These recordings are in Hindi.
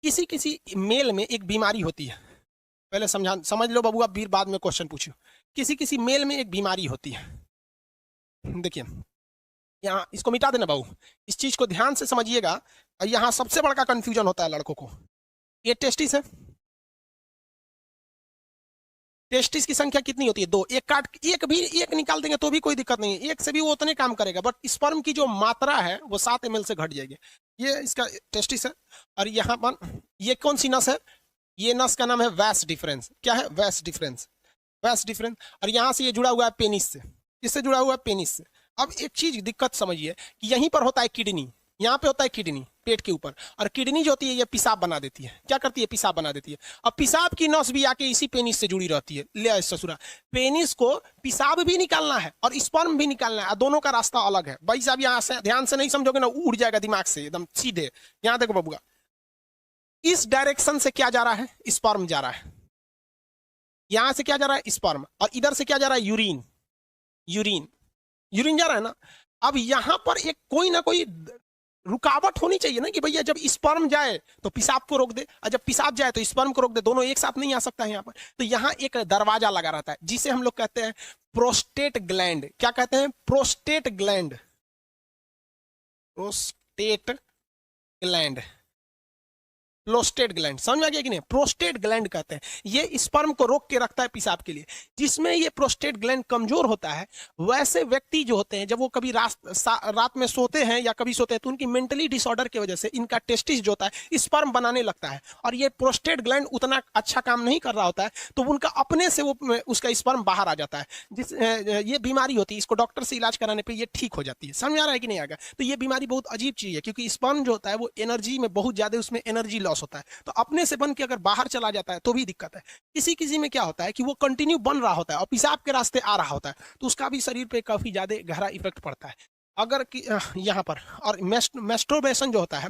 किसी किसी मेल में एक बीमारी होती है, पहले समझ लो बबुआ, फिर बाद में क्वेश्चन पूछो। किसी किसी मेल में एक बीमारी होती है। देखिए यहाँ इसको मिटा देना बाबू, इस चीज को ध्यान से समझिएगा। यहाँ सबसे बड़ा कंफ्यूजन होता है लड़कों को। ये टेस्टिस है, टेस्टिस की संख्या कितनी होती है? दो। एक निकाल देंगे तो भी कोई दिक्कत नहीं है, एक से भी वो उतने काम करेगा, बट स्पर्म की जो मात्रा है वो 7 ml से घट जाएगी। ये इसका टेस्टिस है। और यहाँ पर ये कौन सी नस है? ये नस का नाम है वैस डिफरेंस। क्या है? वैस डिफरेंस, वैस डिफरेंस। और यहाँ से ये जुड़ा हुआ है पेनिस से। किससे जुड़ा हुआ है? पेनिस से। अब एक चीज दिक्कत समझिए कि यहीं पर होता है किडनी, यहाँ पे होता है किडनी पेट के ऊपर, और किडनी जो होती है ये पेशाब बना देती है। क्या करती है? पेशाब बना देती है। अब पेशाब की नस भी आके इसी पेनिस से जुड़ी रहती है। ले ससुरा, पेनिस को पेशाब भी निकालना है और स्पर्म भी निकालना है, दोनों का रास्ता अलग है भाई साहब। यहाँ से ध्यान से नहीं समझोगे ना, उड़ जाएगा दिमाग से एकदम सीधे। यहाँ देखो बबुआ, इस डायरेक्शन से क्या जा रहा है? स्पर्म जा रहा है। यहां से क्या जा रहा है? स्पर्म। और इधर से क्या जा रहा है? यूरिन। यूरिन, यूरिन जा रहा है ना। अब यहां पर एक कोई ना कोई रुकावट होनी चाहिए ना, कि भैया जब स्पर्म जाए तो पेशाब को रोक दे, और जब पेशाब जाए तो स्पर्म को रोक दे। दोनों एक साथ नहीं आ सकता है यहाँ पर। तो यहाँ एक दरवाजा लगा रहता है जिसे हम लोग कहते हैं प्रोस्टेट ग्लैंड। क्या कहते हैं? Prostate gland. Prostate gland, prostate gland, समझ में आ गया कि नहीं? प्रोस्टेट ग्लैंड कहते हैं, ये स्पर्म को रोक के रखता है पेशाब के लिए। जिसमें ये प्रोस्टेट ग्लैंड कमजोर होता है, वैसे व्यक्ति जो होते हैं जब वो कभी रात में सोते हैं या कभी सोते हैं, तो उनकी मेंटली डिसऑर्डर की वजह से इनका टेस्टिस जो होता है स्पर्म बनाने लगता है, और ये प्रोस्टेट ग्लैंड उतना अच्छा काम नहीं कर रहा होता है, तो उनका अपने से वो उसका स्पर्म बाहर आ जाता है। ये बीमारी होती है, इसको डॉक्टर से इलाज कराने पर ये ठीक हो जाती है। समझ आ रहा है कि नहीं आएगा? तो ये बीमारी बहुत अजीब चीज है, क्योंकि स्पर्म जो होता है वो एनर्जी में बहुत ज्यादा, उसमें एनर्जी लॉस होता है, तो अपने से बन के अगर बाहर चला जाता है तो भी दिक्कत है। किसी किसी में क्या होता है कि वो कंटिन्यू बन रहा होता है और पेशाब के रास्ते आ रहा होता है, तो उसका भी शरीर पे काफी ज्यादा गहरा इफेक्ट पड़ता है। अगर यहाँ पर, और मेस्टरबेशन जो होता है,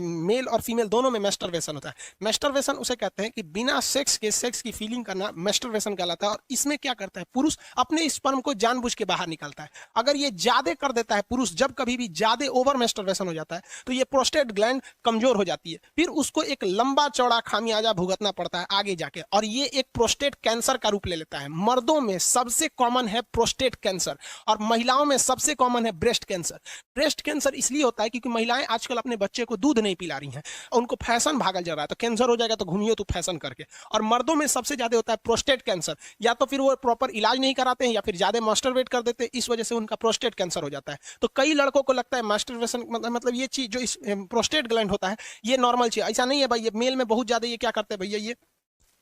मेल और फीमेल दोनों में मेस्टरबेशन होता है। मेस्टरबेशन उसे कहते हैं कि बिना सेक्स के सेक्स की फीलिंग करना मेस्टरबेशन कहलाता है। और इसमें क्या करता है? पुरुष अपने स्पर्म को जानबूझ के बाहर निकालता है। अगर ये ज्यादा कर देता है पुरुष, जब कभी भी ज्यादा ओवर मेस्टरबेशन हो जाता है, तो ये प्रोस्टेट ग्लैंड कमजोर हो जाती है, फिर उसको एक लंबा चौड़ा खामियाजा भुगतना पड़ता है आगे जाके, और ये एक प्रोस्टेट कैंसर का रूप ले लेता है। मर्दों में सबसे कॉमन है प्रोस्टेट कैंसर, और महिलाओं में सबसे कॉमन है ब्रेस्ट कैंसर। ब्रेस्ट कैंसर इसलिए होता है क्योंकि महिलाएं आजकल अपने बच्चे को दूध नहीं पिला रही हैं, उनको फैशन भागल जा रहा है, तो कैंसर हो जाएगा तो घूमियो तो फैशन करके। और मर्दों में सबसे ज्यादा होता है प्रोस्टेट कैंसर, या तो फिर वो प्रॉपर इलाज नहीं कराते हैं, या फिर ज्यादा मास्टरबेट कर देते हैं, इस वजह से उनका प्रोस्टेट कैंसर हो जाता है। तो कई लड़कों को लगता है मास्टरबेशन मतलब ये चीज जो इस प्रोस्टेट ग्लैंड होता है ये नॉर्मल चीज, ऐसा नहीं है भाई। ये मेल में बहुत ज्यादा ये क्या करते हैं भैया, ये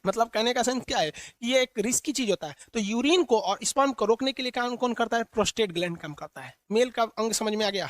मतलब कहने का सेंस क्या है, ये एक रिस्की चीज होता है। तो यूरिन को और स्पर्म को रोकने के लिए काम कौन करता है? प्रोस्टेट ग्लैंड काम करता है। मेल का अंग समझ में आ गया?